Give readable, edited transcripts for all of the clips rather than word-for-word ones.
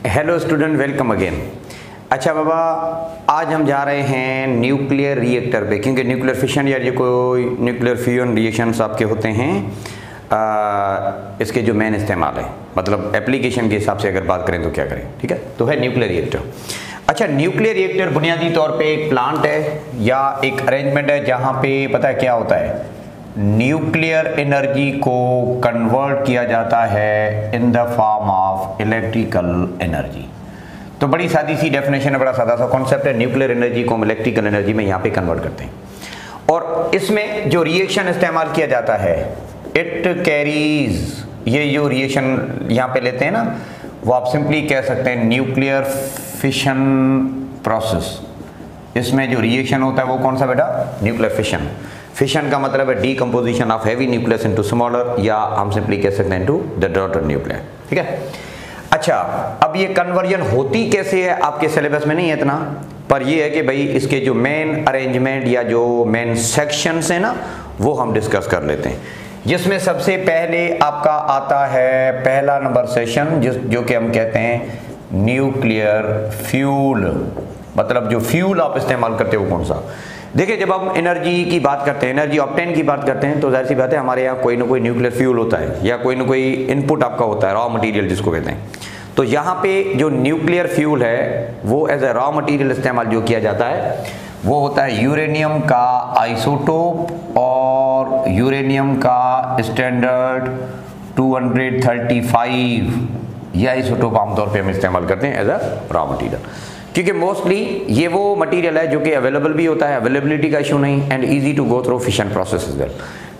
Hello student, welcome again. अच्छा बाबा, आज हम जा रहे हैं न्यूक्लियर रिएक्टर पे, क्योंकि न्यूक्लियर फिशन या जो कोई न्यूक्लियर फ्यूजन रिएक्शंस आपके होते हैं इसके जो मेन इस्तेमाल है, मतलब एप्लीकेशन के हिसाब से अगर बात करें तो क्या करें, ठीक है। तो है न्यूक्लियर रिएक्टर। अच्छा, न्यूक्लियर रिएक्टर बुनियादी तौर पे एक प्लांट है या एक अरेंजमेंट है जहाँ पे पता है क्या होता है, न्यूक्लियर एनर्जी को कन्वर्ट किया जाता है in the form of electrical energy. तो बड़ी सादी सी डेफिनेशन है, बड़ा सादा सा कॉन्सेप्ट है। न्यूक्लियर एनर्जी को हम इलेक्ट्रिकल एनर्जी में यहाँ पे कन्वर्ट करते हैं और इसमें जो रिएक्शन इस्तेमाल किया जाता है इट कैरीज, ये जो रिएक्शन यहाँ पे लेते हैं ना, वो आप सिंपली कह सकते हैं न्यूक्लियर फिशन प्रोसेस। इसमें जो रिएक्शन होता है वो कौन सा बेटा, न्यूक्लियर फिशन। फिशन का मतलब है decomposition of heavy nucleus into smaller, या हम सिंपली कह सकते हैं इनटू द डॉटर न्यूक्लियर, ठीक है। अच्छा, अब ये कन्वर्जन होती कैसे है आपके सिलेबस में नहीं है इतना, पर ये है कि भाई इसके जो मेन अरेंजमेंट या जो मेन सेक्शंस है ना, वो हम डिस्कस कर लेते हैं। जिसमें सबसे पहले आपका आता है पहला नंबर सेशन, जो कि हम कहते हैं न्यूक्लियर फ्यूल। मतलब जो फ्यूल आप इस्तेमाल करते हो कौन सा। देखिए, जब हम एनर्जी की बात करते हैं, एनर्जी ऑब्टेन की बात करते हैं, तो जाहिर सी बात है हमारे यहाँ कोई ना कोई न्यूक्लियर फ्यूल होता है या कोई ना कोई इनपुट आपका होता है, रॉ मटेरियल जिसको कहते हैं। तो यहाँ पे जो न्यूक्लियर फ्यूल है वो एज ए रॉ मटेरियल इस्तेमाल जो किया जाता है वो होता है यूरेनियम का आइसोटोप और यूरेनियम का स्टैंडर्ड 235। यह आइसोटोप आमतौर पे हम इस्तेमाल करते हैं एज अ रॉ मटेरियल, क्योंकि मोस्टली ये वो मटेरियल है जो कि अवेलेबल भी होता है, अवेलेबिलिटी का इशू नहीं, and easy to go through fission process is well.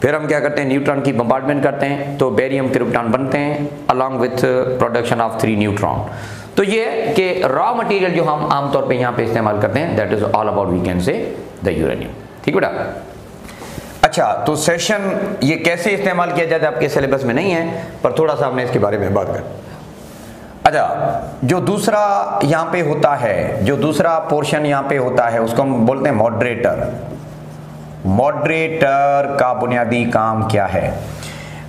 फिर हम क्या करते हैं, न्यूट्रॉन की बम्बार्डमेंट करते हैं तो बेरियम क्रिप्टॉन बनते हैं along with production of 3 neutron. तो ये कि रॉ मटेरियल जो हम आमतौर पे यहाँ पे इस्तेमाल करते हैं that is all about we can say the uranium, ठीक बेटा। अच्छा, तो सेशन ये कैसे इस्तेमाल किया जाता है आपके सिलेबस में नहीं है, पर थोड़ा सा हमने इसके बारे में बात कर। अच्छा, जो दूसरा यहाँ पे होता है, जो दूसरा पोर्शन यहाँ पे होता है उसको हम बोलते हैं मॉडरेटर। मॉडरेटर का बुनियादी काम क्या है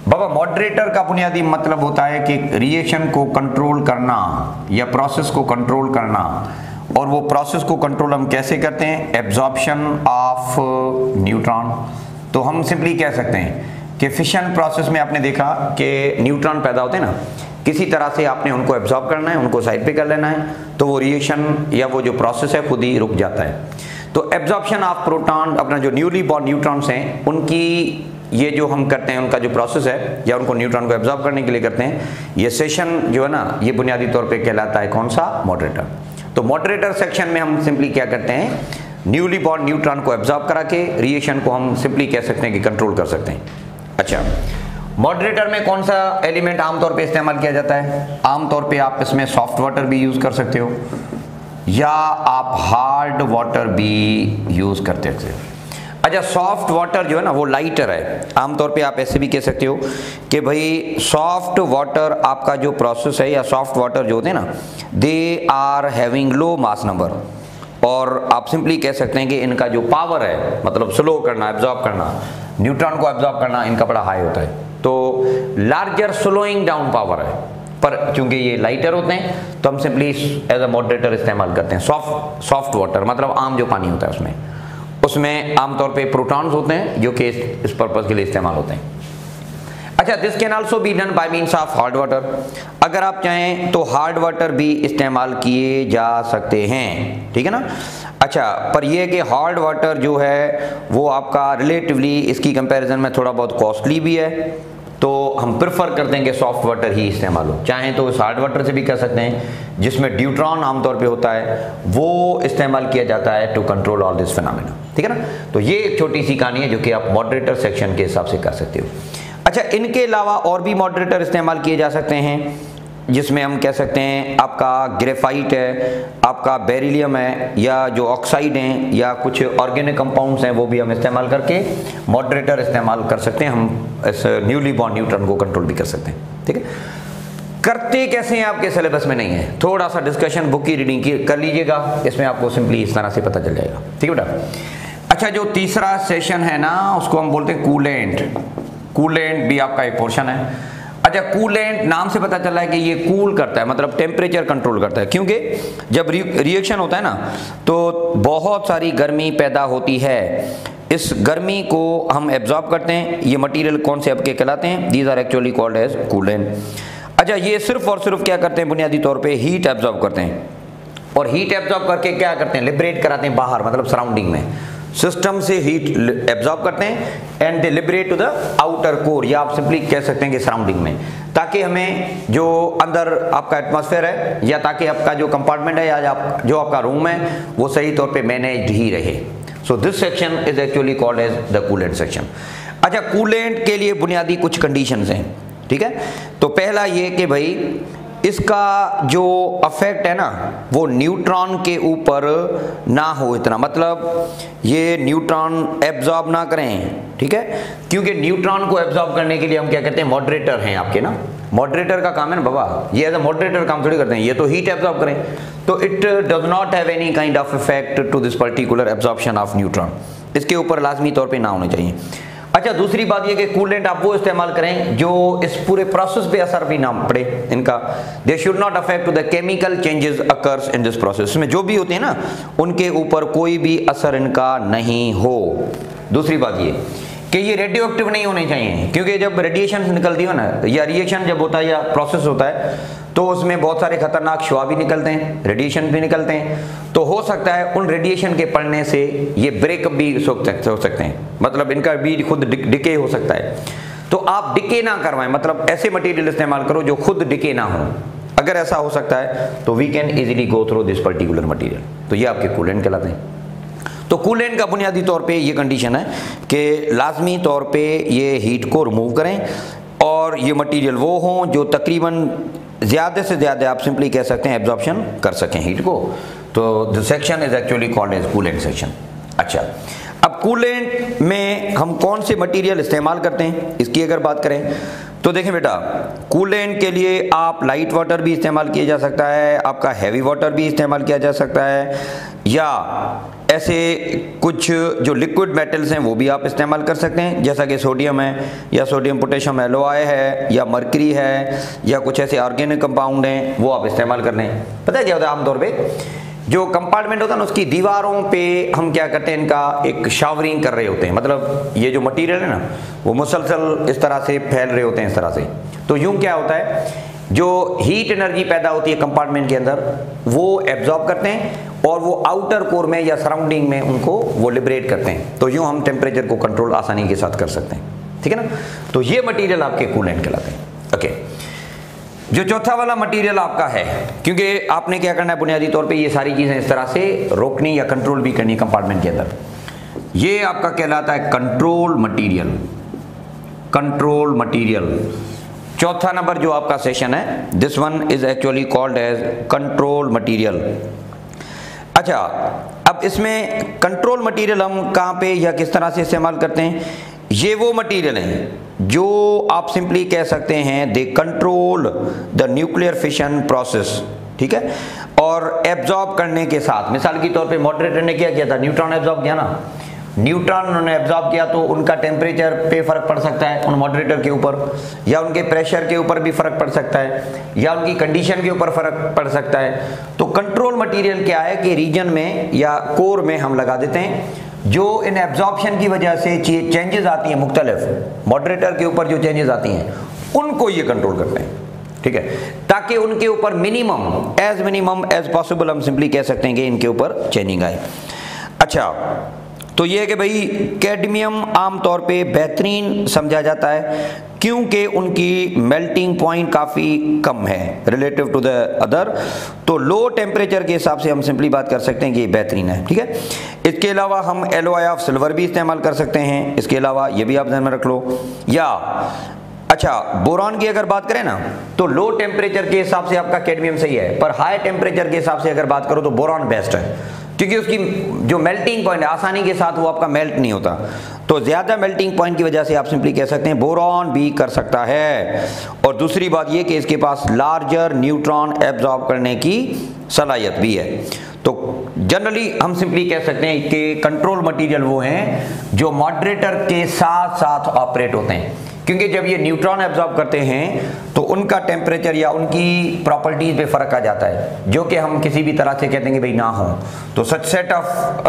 बाबा? मॉडरेटर का बुनियादी मतलब होता है कि रिएक्शन को कंट्रोल करना या प्रोसेस को कंट्रोल करना। और वो प्रोसेस को कंट्रोल हम कैसे करते हैं, एब्जॉर्प्शन ऑफ न्यूट्रॉन। तो हम सिंपली कह सकते हैं कि फिशन प्रोसेस में आपने देखा कि न्यूट्रॉन पैदा होते हैं ना, किसी तरह से आपने उनको एब्जॉर्ब करना है, उनको साइड पे कर लेना है, तो वो रिएक्शन या वो जो प्रोसेस है खुद ही रुक जाता है। तो एब्जॉर्प्शन ऑफ प्रोटॉन, अपना जो न्यूली बॉर्न न्यूट्रॉन्स हैं उनकी ये जो हम करते हैं उनका जो प्रोसेस है या उनको न्यूट्रॉन को एब्जॉर्ब करने के लिए करते हैं, ये सेशन जो है ना, ये बुनियादी तौर पे कहलाता है कौन सा, मॉडरेटर। तो मॉडरेटर सेक्शन में हम सिंपली क्या करते हैं, न्यूली बॉर्न न्यूट्रॉन को एब्जॉर्ब करा के रिएक्शन को हम सिंपली कह सकते हैं कि कंट्रोल कर सकते हैं। अच्छा, मॉडरेटर में कौन सा एलिमेंट आमतौर पे इस्तेमाल किया जाता है? आमतौर पे आप इसमें सॉफ्ट वाटर भी यूज कर सकते हो या आप हार्ड वाटर भी यूज करते हो। अच्छा, सॉफ्ट वाटर जो है ना वो लाइटर है। आमतौर पे आप ऐसे भी कह सकते हो कि भाई सॉफ्ट वाटर आपका जो प्रोसेस है या सॉफ्ट वाटर जो होते हैं ना, they are having low mass number. और आप सिंपली कह सकते हैं कि इनका जो पावर है, मतलब स्लो करना, एब्जॉर्ब करना, न्यूट्रॉन को एब्जॉर्ब करना, इनका बड़ा हाई होता है। तो लार्जर स्लोइंग डाउन पावर है, पर चूंकि ये लाइटर होते हैं तो हम सिंपली एज अ मॉडरेटर इस्तेमाल करते हैं। सॉफ्ट वाटर मतलब आम जो पानी होता है उसमें आमतौर पे प्रोटॉन्स होते हैं जो कि इस पर्पज के लिए इस्तेमाल होते हैं। अच्छा, this can also be done by means of hard water. अगर आप चाहें तो हार्ड वाटर भी इस्तेमाल किए जा सकते हैं, ठीक है ना। अच्छा, पर यह कि हार्ड वाटर जो है वो आपका रिलेटिवली इसकी कंपैरिजन में थोड़ा बहुत कॉस्टली भी है, तो हम प्रेफर करते हैं कि सॉफ्ट वाटर ही इस्तेमाल हो। चाहें तो इस हार्ड वाटर से भी कर सकते हैं जिसमें ड्यूट्रॉन आमतौर पे होता है, वो इस्तेमाल किया जाता है to control all this phenomena, ठीक है ना। तो ये एक छोटी सी कहानी है जो कि आप मॉडरेटर सेक्शन के हिसाब से कर सकते हो। अच्छा, इनके अलावा और भी मॉडरेटर इस्तेमाल किए जा सकते हैं, जिसमें हम कह सकते हैं आपका ग्रेफाइट है, आपका बेरिलियम है, या जो ऑक्साइड हैं या कुछ ऑर्गेनिक कंपाउंड्स हैं, वो भी हम इस्तेमाल करके मॉडरेटर इस्तेमाल कर सकते हैं। हम इस न्यूली बॉर्न न्यूट्रॉन को कंट्रोल भी कर सकते हैं, ठीक है। करते कैसे हैं आपके सिलेबस में नहीं है, थोड़ा सा डिस्कशन बुक की रीडिंग कर लीजिएगा, इसमें आपको सिंपली इस तरह से पता चल जाएगा, ठीक है बेटा। अच्छा, जो तीसरा सेशन है ना उसको हम बोलते हैं कूलेंट। कूलेंट भी आपका एक पोर्शन है। अच्छा, अच्छा, कूलेंट नाम से पता चला है कि ये कूल करता है, मतलब टेम्परेचर कंट्रोल करता है, क्योंकि जब रिएक्शन होता है ना तो बहुत सारी गर्मी पैदा होती है, इस गर्मी को हम एब्जॉर्ब करते हैं। ये मटेरियल कौन से आपके कहलाते हैं? These are actually called as coolant. अच्छा, ये सिर्फ और सिर्फ क्या करते हैं? बुनियादी तौर पे हीट एब्जॉर्ब करते हैं, और हीट एब्जॉर्ब करके क्या करते हैं? लिबरेट कराते हैं बाहर, मतलब सराउंडिंग में। सिस्टम से हीट एब्जॉर्ब करते हैं and they liberate to the outer core, या आप सिंपली कह सकते हैं कि सराउंडिंग में, ताकि हमें जो अंदर आपका एटमॉस्फेयर है, या ताकि आपका जो कंपार्टमेंट है या जो आपका रूम है वो सही तौर पे मैनेज्ड ही रहे। So this section is actually called as the coolant section. अच्छा, कूलेंट के लिए बुनियादी कुछ कंडीशंस हैं, ठीक है। तो पहला ये कि भाई इसका जो अफेक्ट है ना वो न्यूट्रॉन के ऊपर ना हो इतना, मतलब ये न्यूट्रॉन एब्जॉर्ब ना करें, ठीक है, क्योंकि न्यूट्रॉन को एब्जॉर्ब करने के लिए हम क्या कहते हैं? मॉडरेटर हैं आपके ना, मॉडरेटर का काम है ना बाबा, ये एज अ मॉडरेटर काम थोड़ी करते हैं, ये तो हीट एब्जॉर्ब करें, तो it does not have any kind of effect to this particular absorption of neutron, इसके ऊपर लाजमी तौर पे ना होने चाहिए। अच्छा, दूसरी बात ये कि कूलेंट आप वो इस्तेमाल करें जो इस पूरे प्रोसेस पे असर भी ना पड़े इनका, they should not affect to the chemical changes occurs in this process, में जो भी होते हैं ना उनके ऊपर कोई भी असर इनका नहीं हो। दूसरी बात ये कि ये रेडियो एक्टिव नहीं होने चाहिए, क्योंकि जब रेडिएशन निकलती है ना, या रिएक्शन जब होता है या प्रोसेस होता है तो उसमें बहुत सारे खतरनाक शुआ भी निकलते हैं, रेडिएशन भी निकलते हैं, तो हो सकता है उन रेडिएशन के पड़ने से ये ब्रेकअप भी हो सकते हैं, मतलब इनका भी खुद डिके हो सकता है। तो आप डिके ना करवाएं, मतलब ऐसे मटेरियल इस्तेमाल करो जो खुद डिके ना हो। अगर ऐसा हो सकता है तो we can easily go through this particular material, तो ये आपके कूलेंट कहलाते हैं। तो कूलेंट का बुनियादी तौर पे ये कंडीशन है कि लाजमी तौर पे ये हीट को रिमूव करें, और ये मटेरियल वो हों जो तकरीबन ज़्यादा से ज़्यादा आप सिंपली कह सकते हैं एब्जॉर्प्शन कर सकें हीट को। तो the section is actually called as coolant section. अच्छा, अब कूलेंट में हम कौन से मटेरियल इस्तेमाल करते हैं इसकी अगर बात करें तो देखें बेटा, कूलेंट के लिए आप लाइट वाटर भी इस्तेमाल किया जा सकता है, आपका हैवी वाटर भी इस्तेमाल किया जा सकता है, या ऐसे कुछ जो लिक्विड मेटल्स हैं वो भी आप इस्तेमाल कर सकते हैं, जैसा कि सोडियम है, या सोडियम पोटेशियम एलोय है, या मरकरी है, या कुछ ऐसे ऑर्गेनिक कंपाउंड हैं वो आप इस्तेमाल कर लें। पता है क्या होता है? आमतौर पे जो कंपार्टमेंट होता है ना उसकी दीवारों पे हम क्या करते हैं, इनका एक शावरिंग कर रहे होते हैं, मतलब ये जो मटेरियल है ना वो मुसलसल इस तरह से फैल रहे होते हैं इस तरह से। तो यूं क्या होता है, जो हीट एनर्जी पैदा होती है कंपार्टमेंट के अंदर वो एब्जॉर्ब करते हैं, और वो आउटर कोर में या सराउंडिंग में उनको वो लिबरेट करते हैं। तो यूं हम टेम्परेचर को कंट्रोल आसानी के साथ कर सकते हैं, ठीक है ना। तो ये मटेरियल आपके कूलेंट कहलाते हैं। ओके, जो चौथा वाला मटेरियल आपका है, क्योंकि आपने क्या करना है बुनियादी तौर पे ये सारी चीजें इस तरह से रोकनी या कंट्रोल भी करनी कंपार्टमेंट के अंदर, ये आपका कहलाता है कंट्रोल मटेरियल। कंट्रोल मटेरियल चौथा नंबर जो आपका सेशन है, this one is actually called as control material. अच्छा, अब इसमें कंट्रोल मटेरियल हम कहाँ पे या किस तरह से इस्तेमाल करते हैं? ये वो मटेरियल हैं जो आप सिंपली कह सकते हैं they control the nuclear fission process, ठीक है, और एब्जॉर्ब करने के साथ, मिसाल के तौर पे मॉडरेटर ने क्या किया था, न्यूट्रॉन एब्जॉर्ब किया ना, न्यूट्रॉन उन्होंने एब्जॉर्ब किया तो उनका टेम्परेचर पे फर्क पड़ सकता है उन मॉडरेटर के ऊपर, या उनके प्रेशर के ऊपर भी फर्क पड़ सकता है, या उनकी कंडीशन के ऊपर फर्क पड़ सकता है। तो कंट्रोल मटेरियल क्या है कि रीजन में या कोर में हम लगा देते हैं जो इन एब्जॉर्प्शन की वजह से चेंजेस आती हैं, मुख्तलिफ मॉडरेटर के ऊपर जो चेंजेस आती हैं उनको ये कंट्रोल करते हैं, ठीक है, ताकि उनके ऊपर मिनिमम एज पॉसिबल हम सिंपली कह सकते हैं कि इनके ऊपर चेंजिंग आए। अच्छा, तो ये है कि भाई कैडमियम आमतौर पे बेहतरीन समझा जाता है क्योंकि उनकी मेल्टिंग पॉइंट काफ़ी कम है रिलेटिव टू द अदर, तो लो टेम्परेचर के हिसाब से हम सिंपली बात कर सकते हैं कि ये बेहतरीन है, ठीक है। इसके अलावा हम एलॉय ऑफ सिल्वर भी इस्तेमाल कर सकते हैं, इसके अलावा ये भी आप ध्यान में रख लो। या अच्छा, बोरॉन की अगर बात करें ना तो लो टेम्परेचर के हिसाब से आपका कैडमियम सही है, पर हाई टेम्परेचर के हिसाब से अगर बात करो तो बोरॉन बेस्ट है, क्योंकि उसकी जो मेल्टिंग पॉइंट है आसानी के साथ वो आपका मेल्ट नहीं होता, तो ज़्यादा मेल्टिंग पॉइंट की वजह से आप सिंपली कह सकते हैं बोरॉन भी कर सकता है। और दूसरी बात ये कि इसके पास लार्जर न्यूट्रॉन एब्जॉर्ब करने की सलाहियत भी है। तो जनरली हम सिंपली कह सकते हैं कि कंट्रोल मटेरियल वो हैं जो मॉडरेटर के साथ साथ ऑपरेट होते हैं, क्योंकि जब ये न्यूट्रॉन एब्जॉर्ब करते हैं तो उनका टेम्परेचर या उनकी प्रॉपर्टीज पे फर्क आ जाता है, जो कि हम किसी भी तरह से कहते हैं कि भाई ना हो। तो such set of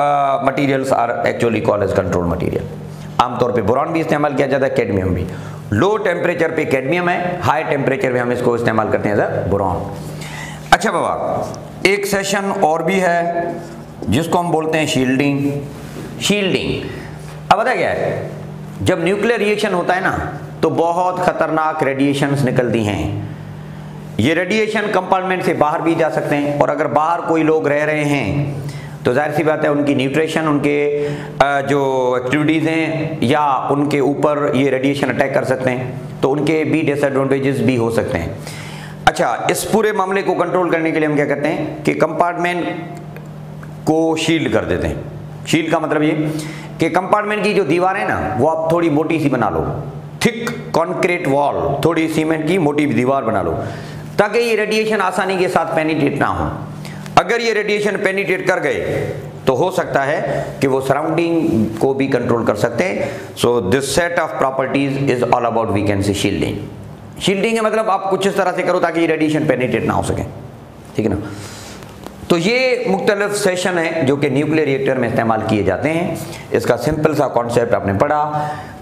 materials are actually called as control material. आमतौर पे बोरॉन भी इस्तेमाल किया जाता है, कैडमियम भी। लो टेम्परेचर पे कैडमियम है, हाई टेम्परेचर पे हम इसको इस्तेमाल करते हैं एज अ बोरॉन। अच्छा बाबा, एक सेशन और भी है जिसको हम बोलते हैं शील्डिंग। शील्डिंग अब पता क्या है, जब न्यूक्लियर रिएक्शन होता है ना तो बहुत खतरनाक रेडिएशंस निकलती हैं। ये रेडिएशन कंपार्टमेंट से बाहर भी जा सकते हैं, और अगर बाहर कोई लोग रह रहे हैं तो जाहिर सी बात है उनकी न्यूट्रिशन, उनके जो एक्टिविटीज़ हैं या उनके ऊपर ये रेडिएशन अटैक कर सकते हैं, तो उनके भी डिसएडवांटेजेस भी हो सकते हैं। अच्छा, इस पूरे मामले को कंट्रोल करने के लिए हम क्या करते हैं कि कंपार्टमेंट को शील्ड कर देते हैं। शील्ड का मतलब ये कि कंपार्टमेंट की जो दीवार है ना वो आप थोड़ी मोटी सी बना लो, थिक कॉन्क्रीट वॉल, थोड़ी सीमेंट की मोटी दीवार बना लो, ताकि ये रेडिएशन आसानी के साथ पेनिट्रेट ना हो। अगर ये रेडिएशन पेनिट्रेट कर गए तो हो सकता है कि वो सराउंडिंग को भी कंट्रोल कर सकते हैं। So this set of properties is all about we can say shielding. Shielding है मतलब आप कुछ इस तरह से करो ताकि ये रेडिएशन पेनिट्रेट ना हो सके, ठीक है ना। तो ये मुख्तलिफ सेशन है जो कि न्यूक्लियर रिएक्टर में इस्तेमाल किए जाते हैं। इसका सिंपल सा कॉन्सेप्ट आपने पढ़ा।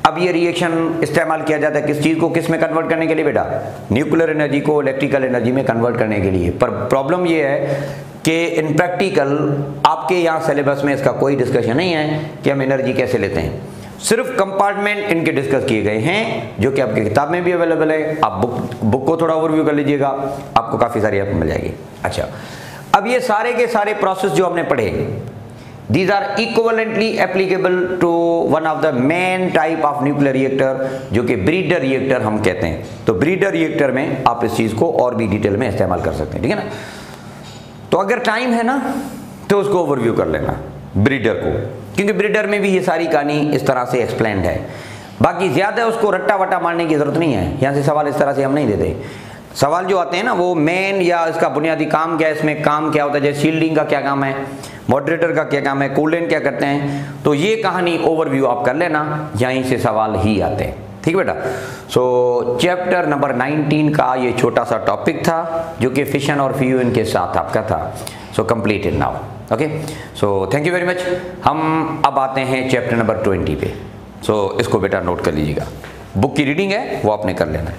अब ये रिएक्शन इस्तेमाल किया जाता है किस चीज़ को किस में कन्वर्ट करने के लिए बेटा? न्यूक्लियर एनर्जी को इलेक्ट्रिकल एनर्जी में कन्वर्ट करने के लिए। पर प्रॉब्लम ये है कि इन प्रैक्टिकल आपके यहाँ सिलेबस में इसका कोई डिस्कशन नहीं है कि हम एनर्जी कैसे लेते हैं। सिर्फ कंपार्टमेंट इनके डिस्कस किए गए हैं जो कि आपकी किताब में भी अवेलेबल है। आप बुक को थोड़ा ओवरव्यू कर लीजिएगा, आपको काफ़ी सारी हेल्प मिल जाएगी। अच्छा, अब ये सारे के सारे प्रोसेस जो हमने पढ़े, these are equivalently applicable to one of the main type of nuclear reactor जो कि ब्रीडर रिएक्टर हम कहते हैं। तो ब्रीडर रिएक्टर में आप इस चीज़ को और भी डिटेल में इस्तेमाल कर सकते हैं, ठीक है ना। तो अगर टाइम है ना तो उसको ओवरव्यू कर लेना ब्रीडर को, क्योंकि ब्रीडर में भी ये सारी कहानी इस तरह से एक्सप्लेन्ड है। बाकी ज़्यादा उसको रट्टा वट्टा मारने की ज़रूरत नहीं है। यहाँ से सवाल इस तरह से हम नहीं देते। सवाल जो आते हैं ना वो मेन या इसका बुनियादी काम क्या है, इसमें काम क्या होता है, जैसे शील्डिंग का क्या काम है, मॉडरेटर का क्या काम है, कूलेंट क्या करते हैं, तो ये कहानी ओवरव्यू आप कर लेना, यहीं से सवाल ही आते हैं, ठीक बेटा। सो चैप्टर नंबर 19 का ये छोटा सा टॉपिक था जो कि फिशन और फ्यूजन के साथ आपका था। So completed now, okay. So thank you very much. हम अब आते हैं चैप्टर नंबर 20 पे। सो इसको बेटा नोट कर लीजिएगा, बुक की रीडिंग है वो आपने कर लेना है।